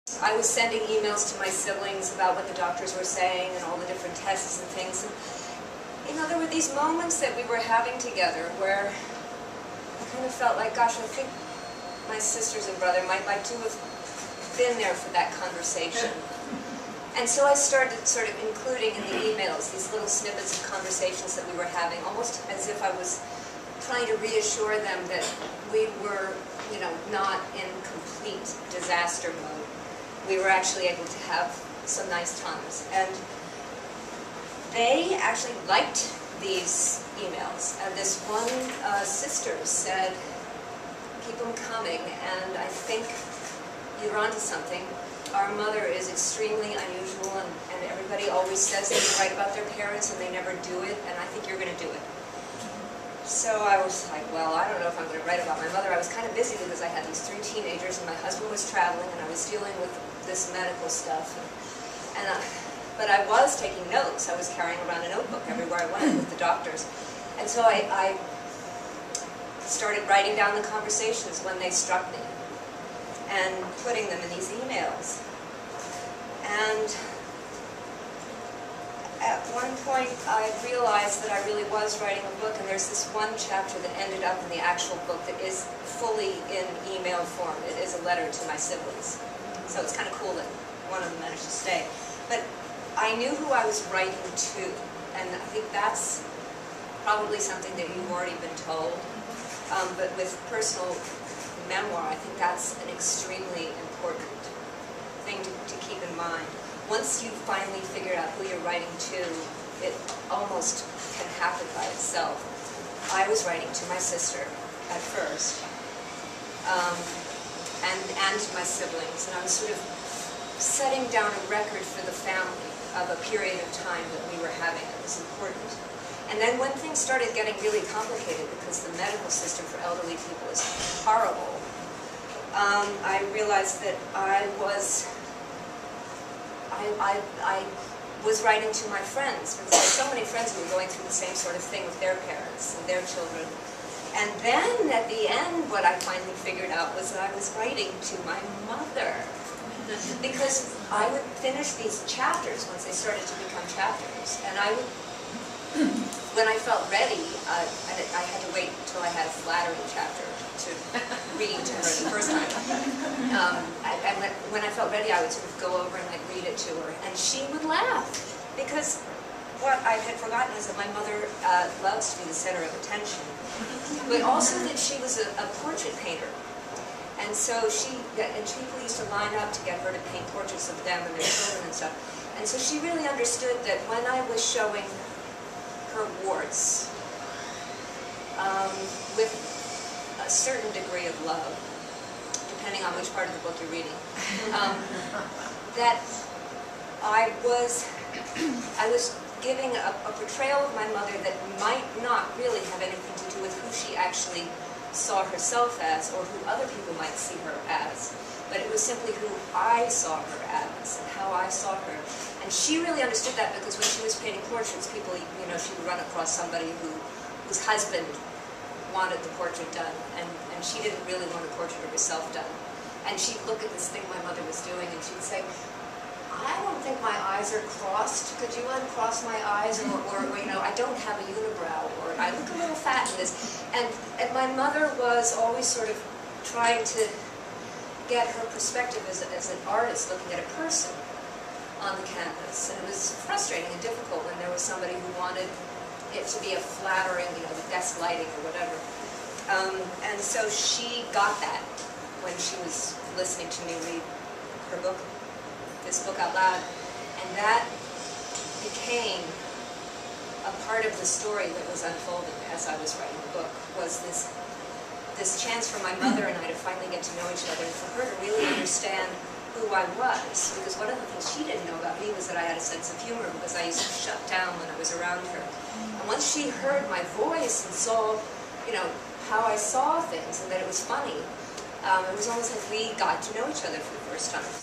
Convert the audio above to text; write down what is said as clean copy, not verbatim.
I was sending emails to my siblings about what the doctors were saying and all the different tests and things. And, you know, there were these moments that we were having together where I kind of felt like, gosh, I think my sisters and brother might like to have been there for that conversation. And so I started sort of including in the emails these little snippets of conversations that we were having, almost as if I was trying to reassure them that we were, you know, not in complete disaster mode. We were actually able to have some nice times. And they actually liked these emails. And this one sister said, keep them coming, and I think you're onto something. Our mother is extremely unusual, and everybody always says they write about their parents and they never do it, and I think you're going to do it. So I was like, well, I don't know if I'm going to write about my mother. I was kind of busy because I had these 3 teenagers, and my husband was traveling, and I was dealing with this medical stuff. But I was taking notes. I was carrying around a notebook everywhere I went with the doctors. And so I started writing down the conversations when they struck me and putting them in these emails. And at one point I realized that I really was writing a book, and there's this one chapter that ended up in the actual book that is fully in email form. It is a letter to my siblings. So it's kind of cool that one of them managed to stay. But I knew who I was writing to, and I think that's probably something that you've already been told. But with personal memoir, I think that's an extremely important thing to keep in mind. Once you finally figure out who you're writing to, it almost can happen by itself. I was writing to my sister at first, and to my siblings, and I was sort of setting down a record for the family of a period of time that we were having. It was important. And then when things started getting really complicated, because the medical system for elderly people is horrible, I realized that I was writing to my friends, because I had so many friends who were going through the same sort of thing with their parents and their children. And then at the end, what I finally figured out was that I was writing to my mother. Because I would finish these chapters once they started to become chapters, and I would, when I felt ready, I had to wait until I had a flattering chapter to read to her the first time. When I felt ready, I would sort of go over and read it to her, and she would laugh, because what I had forgotten is that my mother loves to be the center of attention, but also that she was a portrait painter. And so people used to line up to get her to paint portraits of them and their children and stuff. And so she really understood that when I was showing her warts, with a certain degree of love, depending on which part of the book you're reading, that I was giving a portrayal of my mother that might not really have anything to do with who she actually saw herself as, or who other people might see her as, but it was simply who I saw her as and how I saw her. And she really understood that, because when she was painting portraits, people, you know, she would run across somebody whose husband wanted the portrait done, and she didn't really want a portrait of herself done. And she'd look at this thing my mother was doing, and she'd say, I don't think my eyes are crossed. Could you uncross my eyes? Or you know, I don't have a unibrow, or I look a little fat in this. And my mother was always sort of trying to get her perspective as an artist looking at a person on the canvas. And it was frustrating and difficult when there was somebody who wanted it to be a flattering, you know, the desk lighting or whatever. And so she got that when she was listening to me read her book, this book out loud, and that became a part of the story that was unfolding as I was writing the book, was this chance for my mother and I to finally get to know each other, and for her to really understand who I was, because one of the things she didn't know about me was that I had a sense of humor, because I used to shut down when I was around her. And once she heard my voice and saw, you know, how I saw things and that it was funny, it was almost like we got to know each other for the first time.